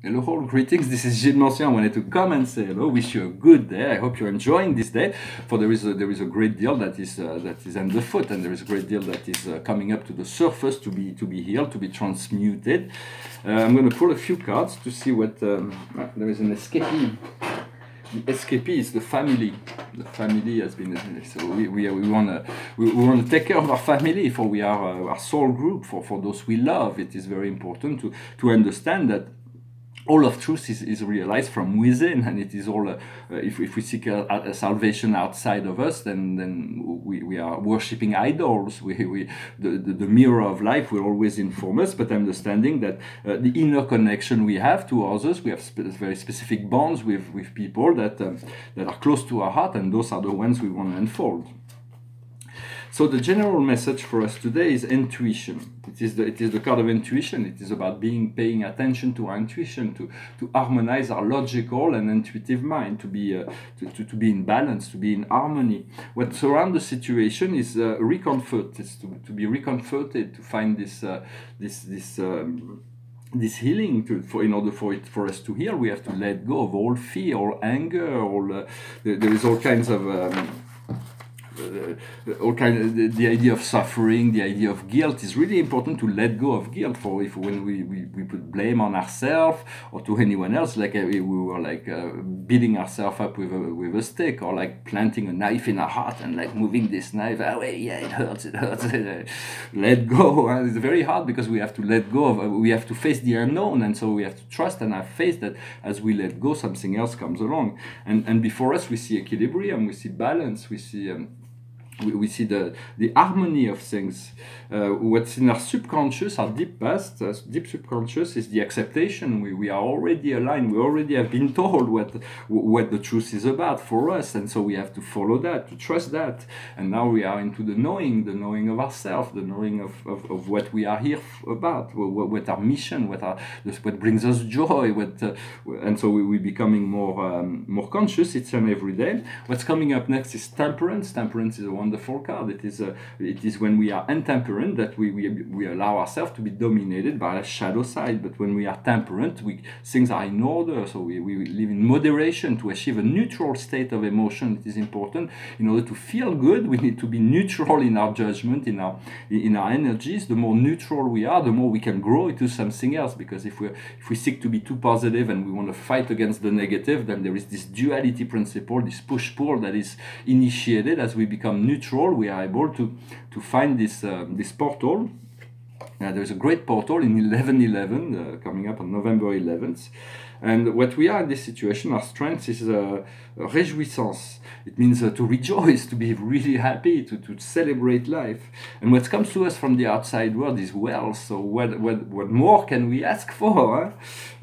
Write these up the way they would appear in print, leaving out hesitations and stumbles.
Hello all, greetings, this is Gilles Mancien. I wanted to come and say hello, wish you a good day. I hope you're enjoying this day, for there is a great deal that is underfoot, and there is a great deal that is coming up to the surface to be healed, to be transmuted. I'm going to pull a few cards to see what, there is an escapee. The escapee is the family. The family has been, so we want to take care of our family, for we are our soul group, for those we love. It is very important to understand that all of truth is realized from within, and it is all. If we seek a salvation outside of us, then we are worshipping idols. The mirror of life will always inform us, but understanding that the inner connection we have to others, we have very specific bonds with people that are close to our heart, and those are the ones we want to unfold. So the general message for us today is intuition. It is the card of intuition. It is about paying attention to our intuition, to harmonize our logical and intuitive mind, to be in balance, to be in harmony. What surrounds the situation is reconfort. It's to be reconforted, to find this healing. In order for us to heal, we have to let go of all fear, all anger, there is all kinds of. The idea of suffering, the idea of guilt is really important to let go of guilt. For when we put blame on ourselves or to anyone else, like we were like beating ourselves up with a stick, or like planting a knife in our heart and like moving this knife away. Yeah, it hurts. Let go. It's very hard because we have to let go of. We have to face the unknown, and so we have to trust and have faith that as we let go, something else comes along. And before us, we see equilibrium, we see balance, we see. We see the harmony of things. What's in our subconscious, our deep past, deep subconscious, is the acceptation. We are already aligned. We already have been told what the truth is about for us, and so we have to follow that, to trust that. And now we are into the knowing of ourselves, the knowing of what we are here about, what our mission, what brings us joy, and so we're becoming more conscious each and every day. What's coming up next is temperance. Temperance is a wonderful card. It is when we are intemperate that we allow ourselves to be dominated by a shadow side. But when we are temperate, things are in order. So we live in moderation to achieve a neutral state of emotion. It is important. In order to feel good, we need to be neutral in our judgment, in our energies. The more neutral we are, the more we can grow into something else. Because if we seek to be too positive and we want to fight against the negative, then there is this duality principle, this push-pull that is initiated. As we become neutral, we are able to find this portal. There is a great portal in 1111 coming up on November 11th. And what we are in this situation, our strength is réjouissance. It means to rejoice, to be really happy, to celebrate life. And what comes to us from the outside world is wealth. So what more can we ask for?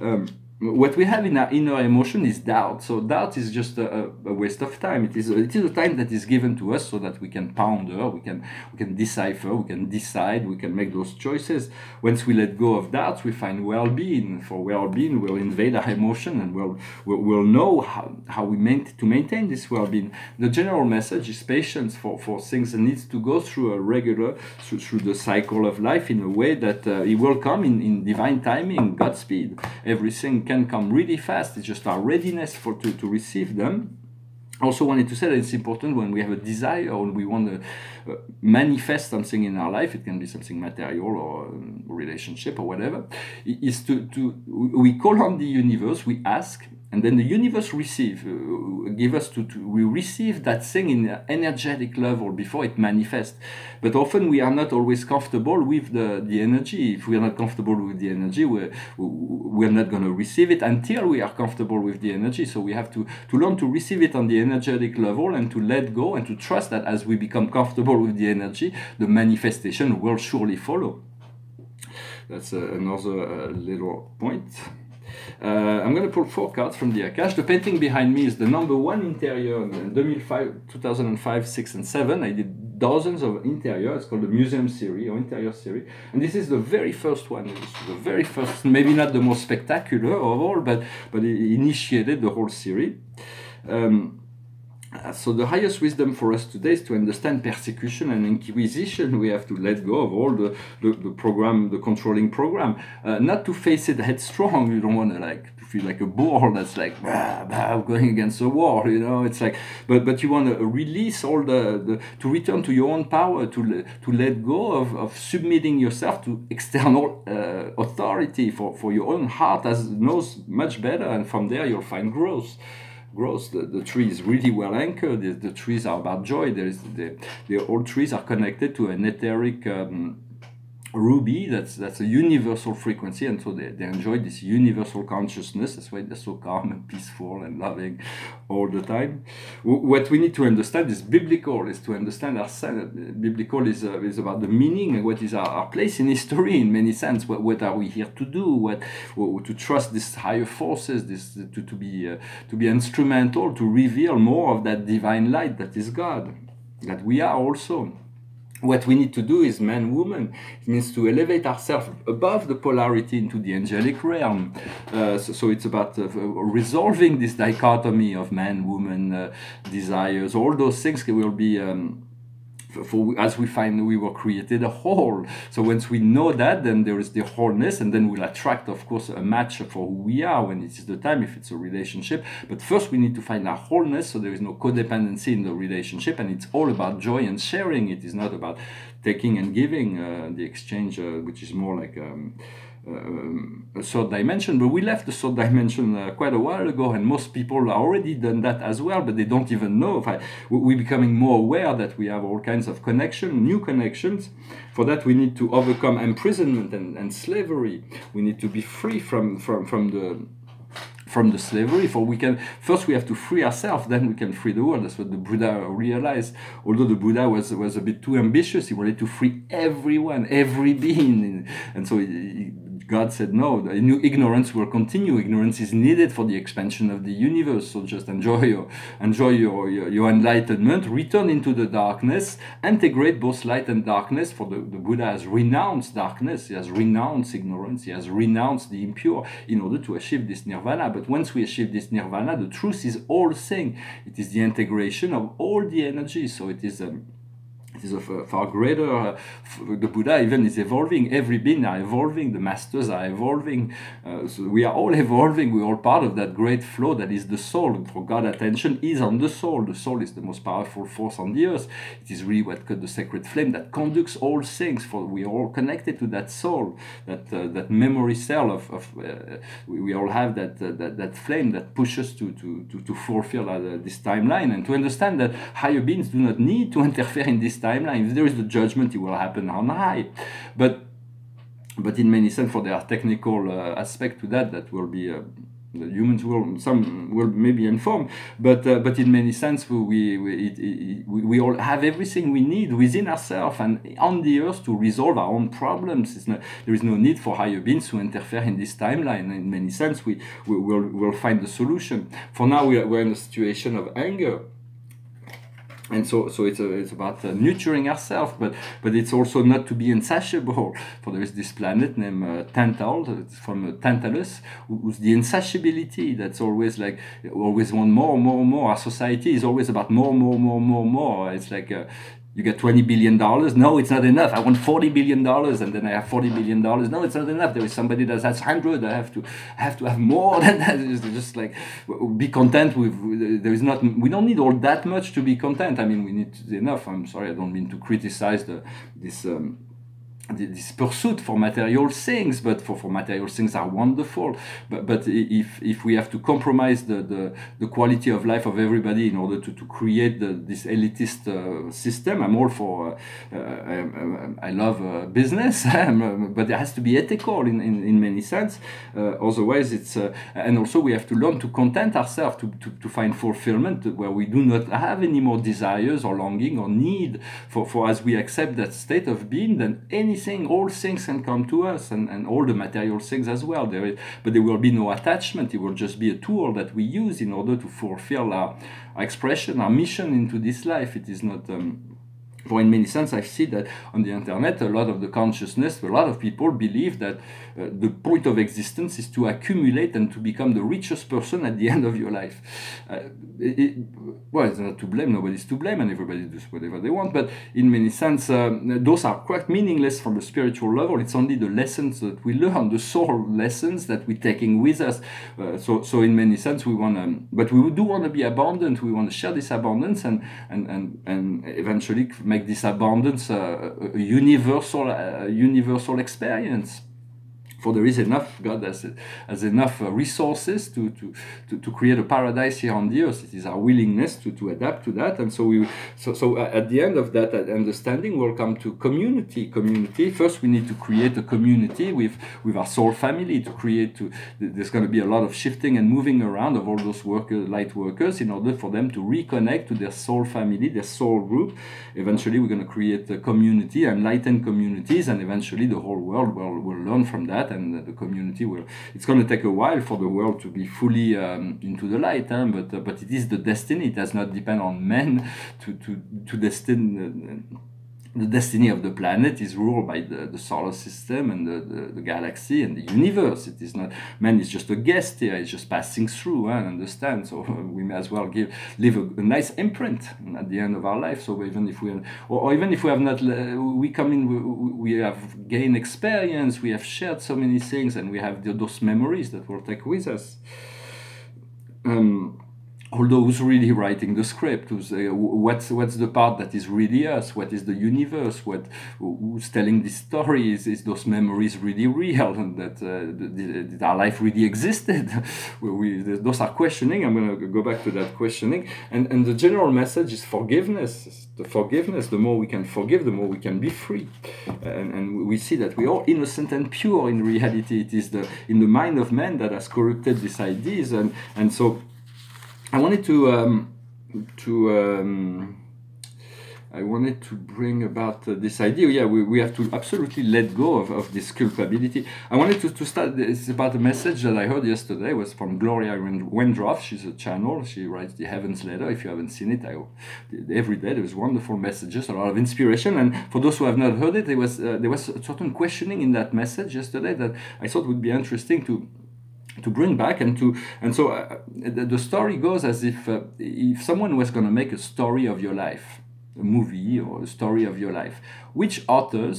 Huh? What we have in our inner emotion is doubt. So doubt is just a waste of time. It is a time that is given to us so that we can ponder, we can decipher, we can decide, we can make those choices. Once we let go of doubt, we find well-being. For well-being, we'll invade our emotion, and we'll know how we maintain this well-being. The general message is patience for things that needs to go through a regular, through the cycle of life in a way that it will come in divine timing, Godspeed. Everything can come really fast. It's just our readiness to receive them. I also wanted to say that it's important when we have a desire or we want to manifest something in our life. It can be something material or a relationship or whatever. Is we call on the universe, we ask, and then the universe we receive that thing in an energetic level before it manifests. But often we are not always comfortable with the energy. If we are not comfortable with the energy, we're not going to receive it until we are comfortable with the energy. So we have to learn to receive it on the energetic level and to let go and to trust that as we become comfortable with the energy, the manifestation will surely follow. That's another little point. I'm going to pull 4 cards from the Akash. The painting behind me is the number 1 interior in 2005, 6, and 7. I did dozens of interior. It's called the museum series or interior series. And this is the very first one. It's the very first, maybe not the most spectacular of all, but it initiated the whole series. So the highest wisdom for us today is to understand persecution and inquisition. We have to let go of all the program, the controlling program, not to face it headstrong. You don't want to feel like a bull that's like going against a war. It's like, but you want to release all to return to your own power, to let go of submitting yourself to external authority. For your own heart knows much better, and from there you'll find growth. The tree is really well anchored. The trees are about joy. All trees are connected to an etheric ruby that's a universal frequency, and so they enjoy this universal consciousness. That's why they're so calm and peaceful and loving all the time. What we need to understand is biblical, is to understand ourselves. Biblical is about the meaning and what is our place in history in many sense. What are we here to do? To trust these higher forces, to be instrumental, to reveal more of that divine light that is God, that we are also. What we need to do is man, woman. It means to elevate ourselves above the polarity into the angelic realm. So it's about resolving this dichotomy of man, woman, desires. All those things will be... as we find, we were created a whole. So once we know that, then there is the wholeness, and then we'll attract, of course, a match for who we are when it is the time, if it's a relationship. But first we need to find our wholeness, so there is no codependency in the relationship, and it's all about joy and sharing. It is not about taking and giving, the exchange, which is more like a third dimension. But we left the third dimension quite a while ago, and most people have already done that as well, but they don't even know. We're becoming more aware that we have all kinds of new connections. For that we need to overcome imprisonment and slavery. We need to be free from the slavery. First we have to free ourselves, then we can free the world. That's what the Buddha realized. Although the Buddha was a bit too ambitious, he wanted to free everyone, every being, and so God said no, ignorance will continue. Ignorance is needed for the expansion of the universe. So just enjoy your enlightenment, return into the darkness, integrate both light and darkness. For the Buddha has renounced darkness, he has renounced ignorance, he has renounced the impure in order to achieve this nirvana. But once we achieve this nirvana, the truth is all thing. It is the integration of all the energy. So it is a far greater, the Buddha even is evolving, every being are evolving, the masters are evolving, so we are all evolving, we're all part of that great flow that is the soul. For God, attention is on the soul. The soul is the most powerful force on the earth. It is really what the sacred flame that conducts all things, for we are all connected to that soul, that memory cell we all have that flame that pushes to fulfill this timeline, and to understand that higher beings do not need to interfere in this timeline. If there is the judgment, it will happen on high. But in many sense, for there are technical aspect to that will be the humans some will maybe inform, but in many sense we all have everything we need within ourselves and on the earth to resolve our own problems. There is no need for higher beings to interfere in this timeline. In many sense, we'll find the solution. For now, we're in a situation of anger. And so it's about nurturing ourselves, but it's also not to be insatiable. For there is this planet named Tantal, it's from Tantalus, who's the insatiability. That's always like, always want more. Our society is always about more. It's like you get $20 billion. No, it's not enough. I want $40 billion, and then I have $40 billion. No, it's not enough. There is somebody that has 100. I have to have more than that. It's just like, be content with. There is not. We don't need all that much to be content. I mean, we need enough. I'm sorry, I don't mean to criticize this pursuit for material things, but for material things are wonderful. But if we have to compromise the quality of life of everybody in order to create this elitist system, I'm all for. I love business, but it has to be ethical in many sense. Otherwise, it's and also we have to learn to content ourselves to find fulfillment where we do not have any more desires or longing or need. For as we accept that state of being, then all things can come to us, and all the material things as well. But there will be no attachment. It will just be a tool that we use in order to fulfill our expression, our mission into this life. It is not. For in many sense, I see that on the internet, a lot of the consciousness, a lot of people believe that the point of existence is to accumulate and to become the richest person at the end of your life. Well, it's not to blame, nobody's to blame, and everybody does whatever they want, but in many sense, those are quite meaningless from a spiritual level. It's only the lessons that we learn, the soul lessons that we're taking with us. So in many sense, we want to, but we do want to be abundant. We want to share this abundance and eventually make this abundance a universal experience. For there is enough, God has enough resources to create a paradise here on the earth. It is our willingness to adapt to that. And so at the end of that understanding, we'll come to community. First, we need to create a community with our soul family to create. There's going to be a lot of shifting and moving around of all those light workers in order for them to reconnect to their soul family, their soul group. Eventually, we're going to create a community, enlightened communities, and eventually the whole world will learn from that. And the community will. It's going to take a while for the world to be fully into the light, but it is the destiny. It does not depend on men to destine. The destiny of the planet is ruled by the solar system and the galaxy and the universe. It is not, man is just a guest here, it's just passing through, and understand. So we may as well leave a nice imprint at the end of our life. So even if we have not, we come in, we have gained experience, we have shared so many things, and we have those memories that will take with us. Although who's really writing the script? What's the part that is really us? What is the universe? Who's telling this story? Is those memories really real? And that our life really existed? Those are questioning. I'm going to go back to that questioning. And the general message is forgiveness. The more we can forgive, the more we can be free. And we see that we are innocent and pure in reality. It is in the mind of man that has corrupted these ideas. And so I wanted to bring about this idea. Yeah, we have to absolutely let go of this culpability. I wanted to start. It's about a message that I heard yesterday. It was from Gloria Wendroff. She's a channel. She writes the Heaven's Letter. If you haven't seen it, every day there was wonderful messages, a lot of inspiration. And for those who have not heard it, there was a certain questioning in that message yesterday that I thought would be interesting to bring back so the story goes as if someone was going to make a story of your life, a movie or a story of your life, which author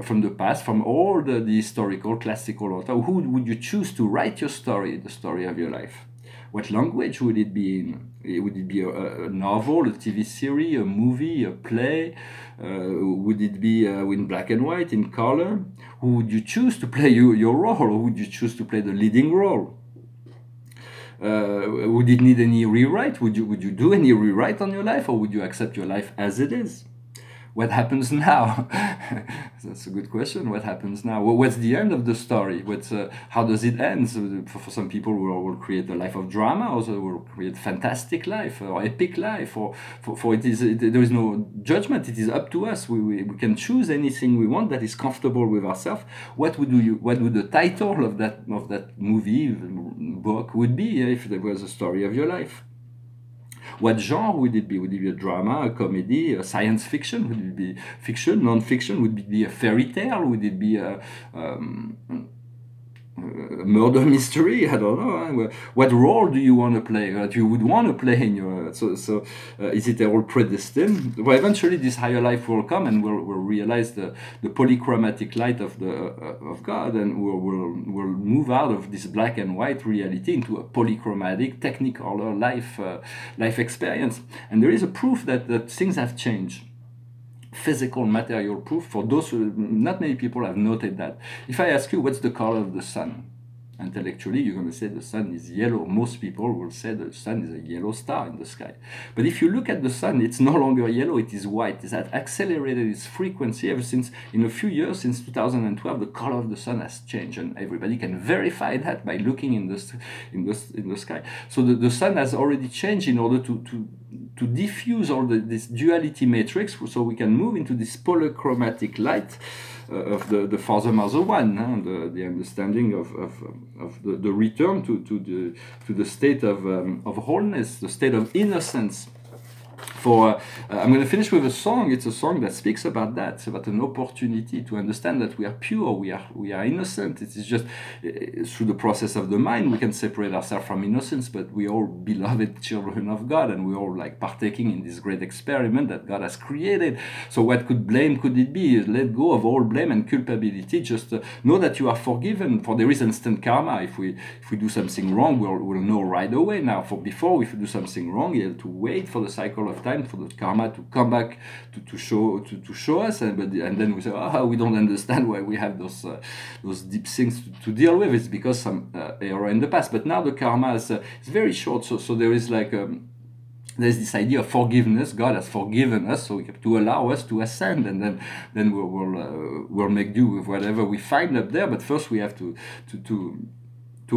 from the past, from all the historical classical author, who would you choose to write the story of your life? What language would it be in? Would it be a novel, a TV series, a movie, a play? Would it be in black and white, in color? Who would you choose to play your role, or would you choose to play the leading role? Would it need any rewrite? Would you do any rewrite on your life, or would you accept your life as it is? What happens now? That's a good question. What happens now? Well, what's the end of the story? How does it end? So for some people, will create a life of drama, or will create fantastic life or epic life. Or there is no judgment. It is up to us. We can choose anything we want that is comfortable with ourselves. What would the title of that movie, book would be if there was a story of your life? What genre would it be? Would it be a drama, a comedy, a science fiction? Would it be fiction, non-fiction? Would it be a fairy tale? Would it be a murder mystery? I don't know. What role do you want to play? What you would want to play in your... is it all predestined? Well, eventually this higher life will come and we'll realize the polychromatic light of God, and we'll move out of this black and white reality into a polychromatic, technicolor life experience. And there is a proof that things have changed. Physical, material proof. For those who, not many people have noted that. If I ask you what's the color of the sun, intellectually you're going to say the sun is yellow. Most people will say the sun is a yellow star in the sky. But if you look at the sun, it's no longer yellow, it is white. It has accelerated its frequency ever since, in a few years, since 2012, the color of the sun has changed, and everybody can verify that by looking in the sky. So the sun has already changed in order to diffuse all this duality matrix, so we can move into this polychromatic light of the Father Mother One, the understanding of the return to the state of wholeness, the state of innocence. I'm going to finish with a song. It's a song that speaks about that. It's about an opportunity to understand that we are pure, we are innocent. It is just through the process of the mind we can separate ourselves from innocence, but we all beloved children of God, and we're all like partaking in this great experiment that God has created. So what blame could it be? Let go of all blame and culpability. Just know that you are forgiven, for there is instant karma. If we do something wrong, we'll know right away. Now, before, if we do something wrong, you have to wait for the cycle of time for the karma to come back to show us, and then we say, we don't understand why we have those deep things to deal with. It's because some error in the past. But now the karma is very short. So there is like there's this idea of forgiveness. God has forgiven us, so we have to allow us to ascend, and then we'll make do with whatever we find up there. But first, we have to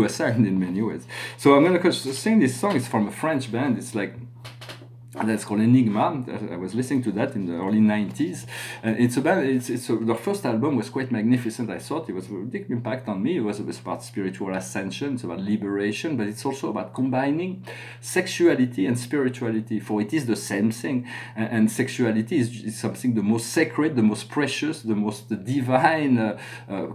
ascend in many ways. So I'm gonna sing this song. It's from a French band. It's like, that's called Enigma. I was listening to that in the early 90s, and their first album was quite magnificent. I thought it was a big impact on me. It was about spiritual ascension, it's about liberation, but it's also about combining sexuality and spirituality, for it is the same thing. And sexuality is something the most sacred, the most precious, the most divine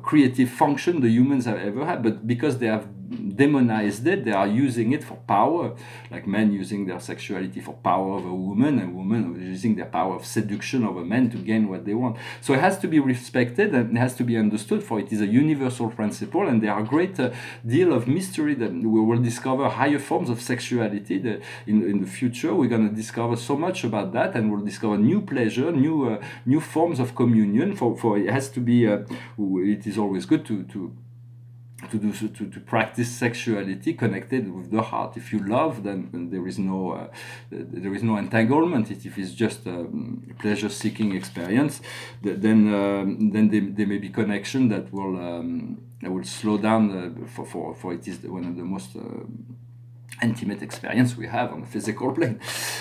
creative function the humans have ever had. But because they have demonized it, they are using it for power, like men using their sexuality for power over women, and women using their power of seduction over men to gain what they want. So it has to be respected and it has to be understood, for it is a universal principle, and there are a great deal of mystery that we will discover higher forms of sexuality in the future. We're going to discover so much about that, and we'll discover new pleasure, new forms of communion. For it has to be it is always good to practice sexuality connected with the heart. If you love, then there is no entanglement. If it's just a pleasure-seeking experience, then there may be connection that will slow down. For it is one of the most intimate experience we have on the physical plane.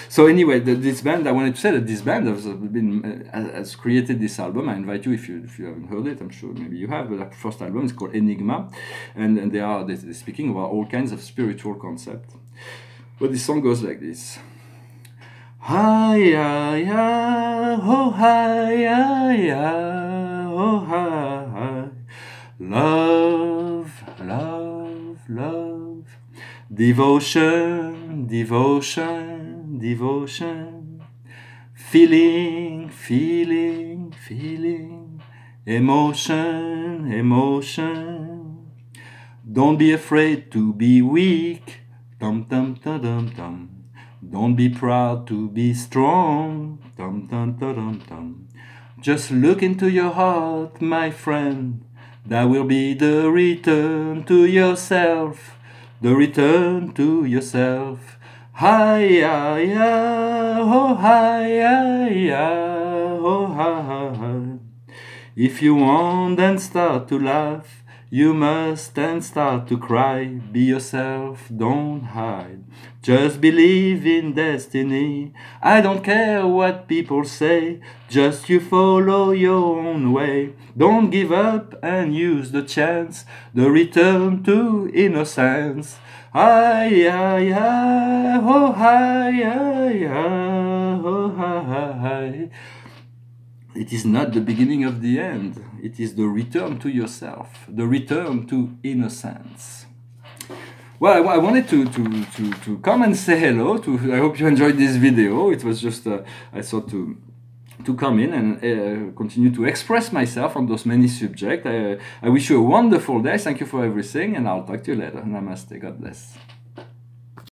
So anyway, this band, I wanted to say that this band has created this album. I invite you, if you haven't heard it, I'm sure maybe you have, but the first album is called Enigma, and they're speaking about all kinds of spiritual concepts. But this song goes like this. Hi, hi, hi, oh, hi, hi, hi, oh, hi, hi. Love, love, love. Devotion, devotion, devotion. Feeling, feeling, feeling. Emotion, emotion. Don't be afraid to be weak. Dum dum dum dum dum. Don't be proud to be strong. Dum dum dum dum dum. Just look into your heart, my friend. That will be the return to yourself. The return to yourself. Hi, hi, hi, oh, hi, hi, hi, oh, hi, hi. If you want and start to laugh, you must and start to cry. Be yourself, don't hide. Just believe in destiny. I don't care what people say. Just you follow your own way. Don't give up and use the chance. The return to innocence. Hi, hi, hi, oh, hi, hi, hi, oh, hi, hi. It is not the beginning of the end. It is the return to yourself, the return to innocence. Well, I wanted to come and say hello. I hope you enjoyed this video. It was just I thought to come in and continue to express myself on those many subjects. I wish you a wonderful day. Thank you for everything, and I'll talk to you later. Namaste. God bless.